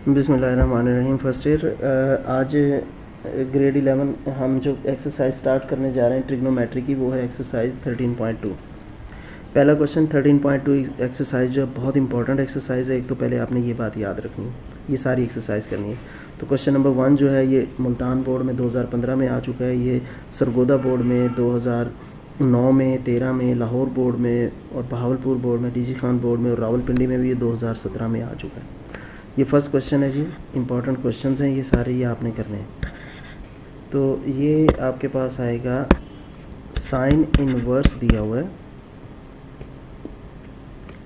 बिस्मिल्लाहिर्रहमानिर्रहीम। First year आज grade 11 हम जो एक्सरसाइज स्टार्ट करने जा रहे हैं ट्रिग्नोमेट्री की, वो है एक्सरसाइज 13.2। पहला क्वेश्चन 13.2 एक्सरसाइज जो बहुत इंपॉर्टेंट एक्सरसाइज है। एक तो पहले आपने ये बात याद रखनी है, ये सारी एक्सरसाइज करनी है। तो क्वेश्चन नंबर 1 जो है ये मुल्तान बोर्ड में 2015 में आ चुका है, ये सरगोदा बोर्ड में 2009 में, 13 में, लाहौर बोर्ड में और बहावलपुर बोर्ड में, डीजी खान बोर्ड में और रावलपिंडी में भी ये 2017 में आ चुका है। ये फर्स्ट क्वेश्चन है जी, इंपॉर्टेंट क्वेश्चंस हैं ये सारे, ये आपने करने हैं। तो ये आपके पास आएगा साइन इनवर्स दिया हुआ है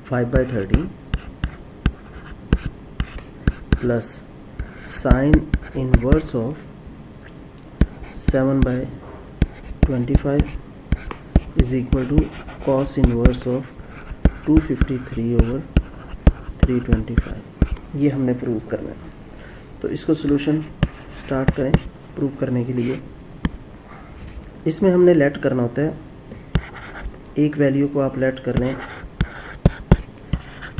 5/30 plus sine inverse of 7/25 is equal to cos inverse of 253/325। ये हमने प्रूव करना है। तो इसको सॉल्यूशन स्टार्ट करें प्रूव करने के लिए। इसमें हमने लेट करना होता है, एक वैल्यू को आप लेट कर लें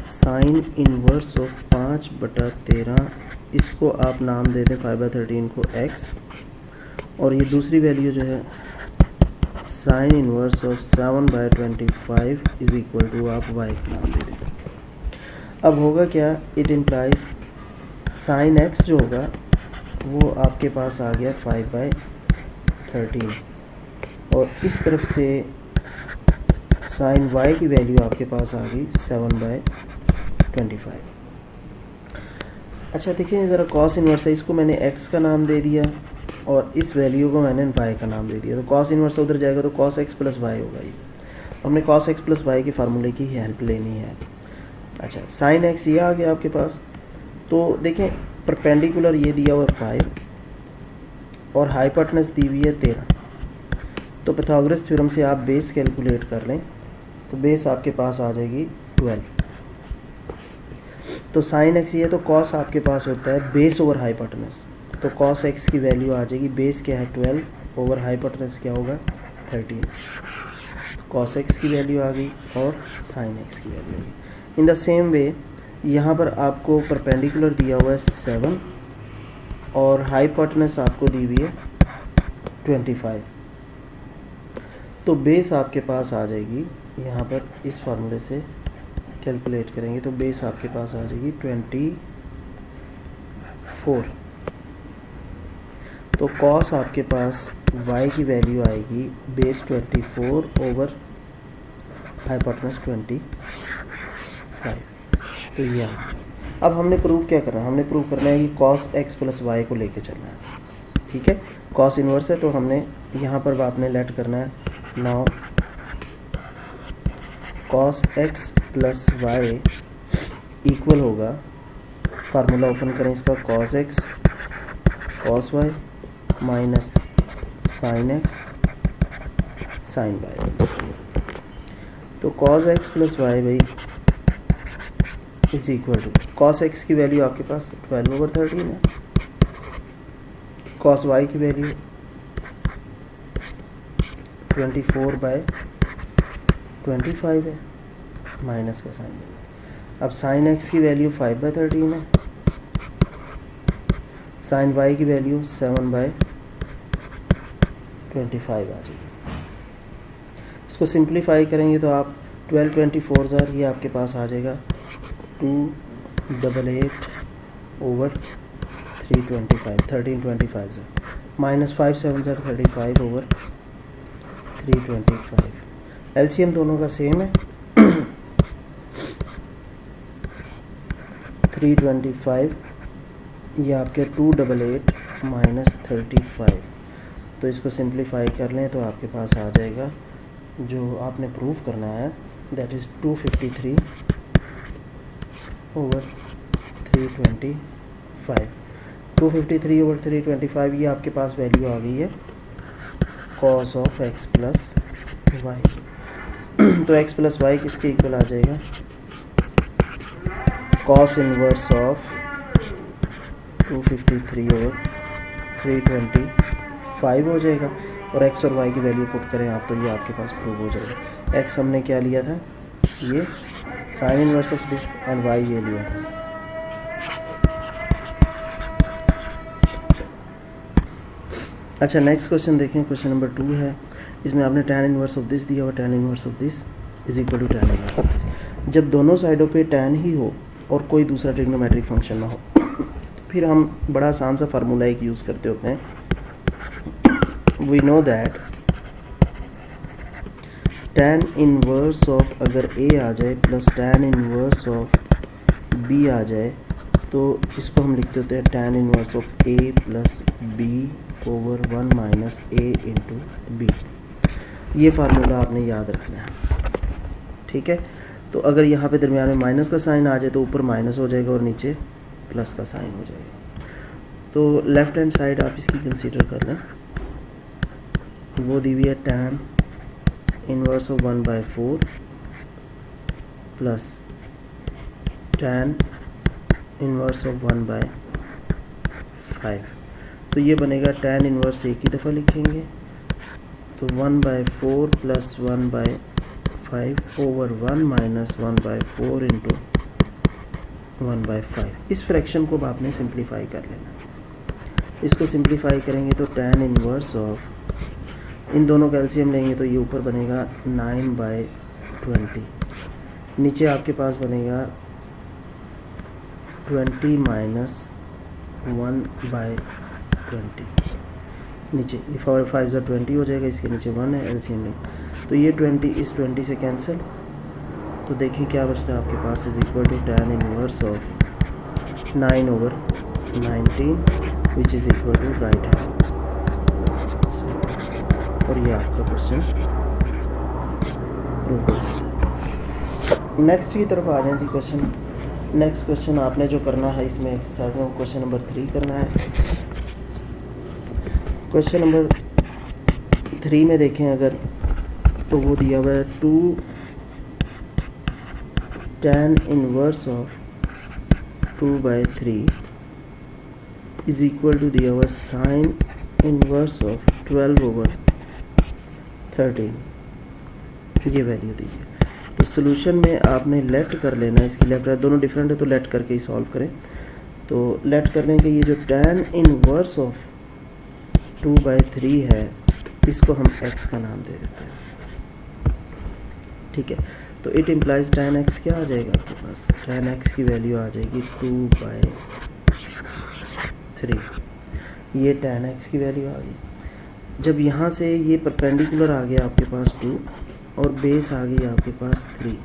साइन इनवर्स ऑफ 5/13, इसको आप नाम दे दें 5/13 को x, और ये दूसरी वैल्यू जो है sine inverse of 7/25 is equal to आप y का नाम दे दें। अब होगा क्या, इट इम्प्लाइज साइन x जो होगा वो आपके पास आ गया 5/13, और इस तरफ से साइन y की वैल्यू आपके पास आ गई 7/25। अच्छा देखिए ज़रा, कॉस इनवर्स है, इसको मैंने x का नाम दे दिया और इस वैल्यू को मैंने y का नाम दे दिया। तो कॉस इनवर्स उधर जाएगा तो cos x प्लस y होगा। ये हमने cos x प्लस y के फार्मूले की हेल्प लेनी है। अच्छा, साइन x ये आ गया आपके पास। तो देखें परपेंडिकुलर ये दिया हुआ है 5 और हाइपोटेनस दी हुई है 13। तो पाइथागोरस थ्योरम से आप बेस कैलकुलेट कर लें, तो बेस आपके पास आ जाएगी 12। तो साइन x ये, तो कॉस आपके पास होता है बेस ओवर हाइपोटेनस, तो कॉस x की वैल्यू आ जाएगी, बेस क्या है 12 ओवर हाइपोटेनस क्या होगा 13। कॉस x की वैल्यू आ गई और साइन x की वैल्यू आ गई। इन द सेम वे यहाँ पर आपको परपेंडिकुलर दिया हुआ है 7 और हाइपोटेनस आपको दी हुई है 25। तो बेस आपके पास आ जाएगी, यहाँ पर इस फार्मूले से कैलकुलेट करेंगे तो बेस आपके पास आ जाएगी 24। तो कॉस आपके पास y की वैल्यू आएगी बेस 24 ओवर हाइपोटेनस 25। तो यह अब हमने प्रूव क्या करना है, हमने प्रूव करना है कि cos x प्लस वाई को लेके चलना है। ठीक है, cos इनवर्स है तो हमने यहाँ पर आपने लेट करना है। Now cos x plus y equal होगा, फार्मूला ओपन करें इसका, cos x cos y minus sine x sine y। तो cos x प्लस वाई भाई is equal to cos x की वैल्यू आपके पास 12/13 है, कॉस y की वैल्यू 24/25 है, माइनस का साइन। अब साइन x की वैल्यू 5/13 है, साइन y की वैल्यू 7/25 आ जाएगी। इसको सिंप्लीफाई करेंगे तो आप 12/24 ये आपके पास आ जाएगा 288 ओवर 325, 1325 से माइनस 5 7 35 ओवर 325। एलसीएम दोनों का सेम है 325, ये आपके 288 माइनस 35। तो इसको सिंप्लीफाई कर लें तो आपके पास आ जाएगा जो आपने प्रूव करना है, दैट इज़ 253 ओवर 325। 253 ओवर 325 ये आपके पास वैल्यू आ गई है cos ऑफ x प्लस वाई। तो x प्लस वाई किसके इक्वल आ जाएगा, cos इनवर्स ऑफ 253 ओवर 325 हो जाएगा, और x और y की वैल्यू पुट करें आप तो ये आपके पास प्रूव हो जाएगा। x हमने क्या लिया था, ये sign inverse of this, and y ये लिया था। अच्छा नेक्स्ट क्वेश्चन देखें, क्वेश्चन नंबर 2 है। इसमें आपने tan इनवर्स ऑफ दिस दिया हुआ, tan inverse of this is equal to tan inverse of this. जब दोनों साइडों पे tan ही हो और कोई दूसरा ट्रिग्नोमेट्रिक फंक्शन ना हो फिर हम बड़ा आसान सा फार्मूला एक यूज़ करते होते हैं। We know that tan inverse of अगर a आ जाए plus tan inverse of b आ जाए तो इसको हम लिखते होते हैं tan inverse of a plus b over 1 minus a into b. ये फार्मूला आपने याद रखना है, ठीक है। तो अगर यहाँ पे दरमियान में माइनस का साइन आ जाए तो ऊपर माइनस हो जाएगा और नीचे प्लस का साइन हो जाएगा। तो लेफ्ट हैंड साइड आप इसकी कंसीडर कर लें, वो दी हुई है tan inverse of 1/4 plus tan inverse of 1/5। तो ये बनेगा tan इनवर्स एक ही दफ़ा लिखेंगे तो 1/4 प्लस 1/5 ओवर 1 माइनस 1/4 इंटू 1/5। इस फ्रैक्शन को आपने सिंप्लीफाई कर लेना। इसको सिंप्लीफाई करेंगे तो tan इनवर्स ऑफ, इन दोनों का एलसीएम लेंगे तो ये ऊपर बनेगा 9/20, नीचे आपके पास बनेगा 20 माइनस 1/20। नीचे ये 4 5 20 हो जाएगा, इसके नीचे 1 है, एलसीएम नहीं तो ये 20 इस 20 से कैंसिल। तो देखिए क्या बचता है आपके पास, is equal to tan inverse of 9/19 which is equal to right hand. और ये आपका क्वेश्चन प्रूव हो जाता है। नेक्स्ट की तरफ आ जाए जी क्वेश्चन। नेक्स्ट क्वेश्चन आपने जो करना है इसमें एक्सरसाइज में क्वेश्चन नंबर 3 करना है। क्वेश्चन नंबर 3 में देखें अगर तो वो दिया हुआ है 2 tan inverse of 2/3 is equal to दिया हुआ साइन इनवर्स ऑफ 12 ओवर 13। ये वैल्यू दी है। तो सोल्यूशन में आपने लेट कर लेना है, इसकी लेफ्ट राइट दोनों डिफरेंट है तो लेट करके ही सॉल्व करें। तो लेट करने के ये जो tan इनवर्स ऑफ 2/3 है इसको हम x का नाम दे देते हैं, ठीक है। तो इट इम्प्लाइज tan x क्या आ जाएगा आपके पास, tan x की वैल्यू आ जाएगी 2/3। ये tan x की वैल्यू आ गई। जब यहाँ से ये परपेंडिकुलर आ गया आपके पास 2 और बेस आ गई आपके पास 3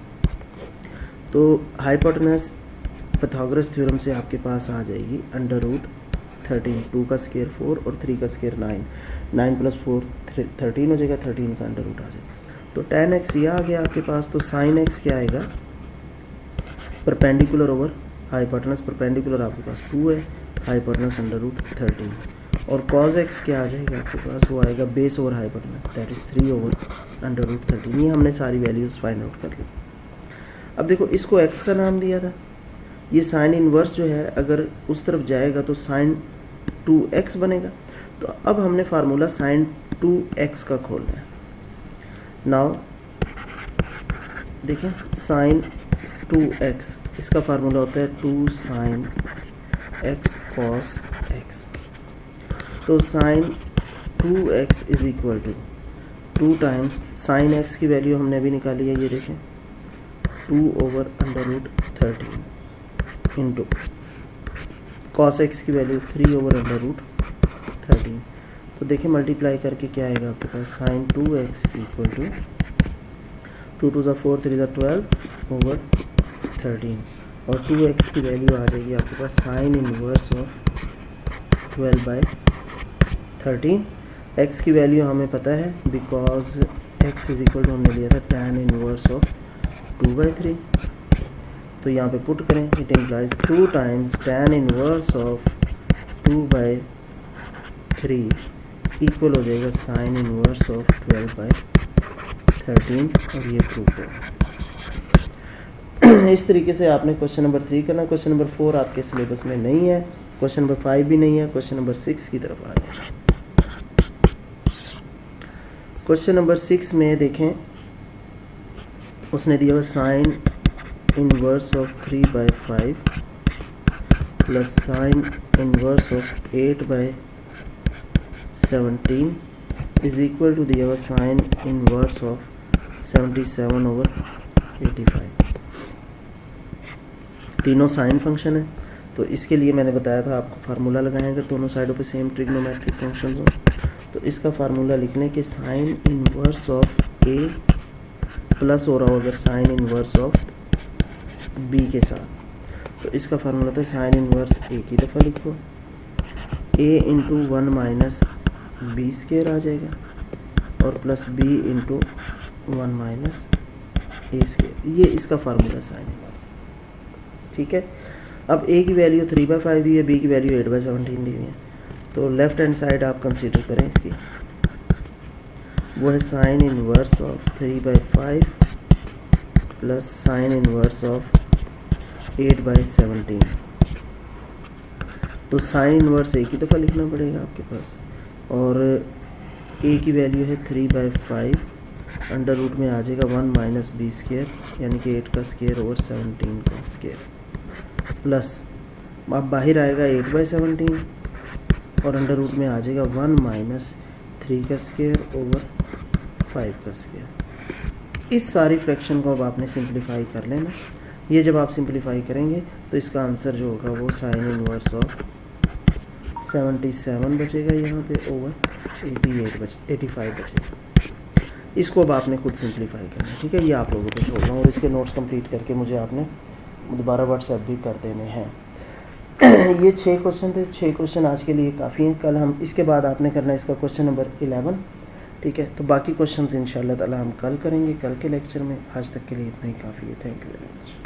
तो हाइपोटेनस पाइथागोरस थ्योरम से आपके पास आ जाएगी √13। 2 का स्क्वायर 4 और 3 का स्क्वायर 9, 9 प्लस 4 13 हो जाएगा, 13 का अंडर रूट आ जाएगा। तो tan x ये आ गया आपके पास। तो sin x क्या आएगा, परपेंडिकुलर ओवर हाइपोटेनस, परपेंडिकुलर आपके पास 2 है, हाइपोटेनस √13 और cos x क्या आ जाएगा आपके पास, वो आएगा base over hypotenuse that is 3 over √13। ये हमने सारी वैल्यूज़ फाइंड आउट कर ली। अब देखो इसको x का नाम दिया था, ये साइन इनवर्स जो है अगर उस तरफ जाएगा तो sin 2x बनेगा। तो अब हमने फार्मूला sin 2x का खोलना है। नाउ देखें sin 2x इसका फार्मूला होता है 2 sin x cos x। तो sin 2x is equal to 2 times sin x की वैल्यू हमने अभी निकाली है, ये देखें 2 ओवर √13 इंटू cos x की वैल्यू 3 ओवर √13। तो देखिए मल्टीप्लाई करके क्या आएगा आपके पास, sin 2x is equal to 2 2 4 3 12 over 13 और 2x की वैल्यू आ जाएगी आपके पास साइन इनवर्स ऑफ 12/13। x की वैल्यू हमें पता है because x is equal to हमने लिया था tan इनवर्स ऑफ 2/3। तो यहाँ पे पुट करें, it implies 2 times tan inverse of 2/3 equal हो जाएगा साइन इनवर्स ऑफ 12/13 और ये प्रूव होगा। इस तरीके से आपने क्वेश्चन नंबर 3 करना। क्वेश्चन नंबर 4 आपके सिलेबस में नहीं है, क्वेश्चन नंबर 5 भी नहीं है। क्वेश्चन नंबर 6 की तरफ आ जाए। क्वेश्चन नंबर 6 में देखें उसने दिया हुआ sine inverse of 3/5 plus sine inverse of 8/7 17 is equal to दिया हुआ साइन इनवर्स ऑफ 77/85। तीनों साइन फंक्शन है, तो इसके लिए मैंने बताया था आपको फार्मूला लगाएंगे, दोनों साइडों पे सेम ट्रिग्नोमेट्रिक फंक्शंस हो। तो इसका फार्मूला लिख लें कि sign inverse of A plus हो रहा हो अगर साइन इनवर्स ऑफ बी के साथ, तो इसका फार्मूला था साइन इनवर्स ए की दफ़ा लिखो, ए इंटू 1 माइनस बी स्केयर आ जाएगा और प्लस बी इंटू 1 माइनस ए स्केयर, ये इसका फार्मूला साइन इनवर्स। ठीक है, अब ए की वैल्यू 3/5 दी है, बी की वैल्यू 8/17 दी हुई है, तो लेफ्ट हैंड साइड आप कंसीडर करें इसकी, वो है sine inverse of 3/5 plus sine inverse of 8/17। तो साइन इनवर्स ए की दफ़ा लिखना पड़ेगा आपके पास, और ए की वैल्यू है 3/5, अंडर रूट में आ जाएगा 1 माइनस बी स्केयर यानी कि 8 का स्केयर ओवर 17 का स्केयर, प्लस अब बाहर आएगा 8/17 और अंडर रूट में आ जाएगा 1 माइनस 3 का स्केयर ओवर 5 का स्केयर। इस सारी फ्रैक्शन को अब आपने सिंप्लीफाई कर लेना। ये जब आप सिंप्लीफाई करेंगे तो इसका आंसर जो होगा वो साइन इनवर्स ऑफ 77 बचेगा यहाँ पे ओवर 85 बचेगा। इसको अब आपने खुद सिंप्लीफाई करना है। ठीक है, ये आप लोगों को छोड़ रहा हूँ, और इसके नोट्स कंप्लीट करके मुझे आपने दोबारा व्हाट्सएप भी कर देने हैं। ये 6 क्वेश्चन थे, 6 क्वेश्चन आज के लिए काफ़ी हैं। कल हम इसके बाद आपने करना है इसका क्वेश्चन नंबर 11। ठीक है, तो बाकी क्वेश्चंस इंशाल्लाह ताला हम कल करेंगे, कल के लेक्चर में। आज तक के लिए इतना ही काफ़ी है। Thank you very much.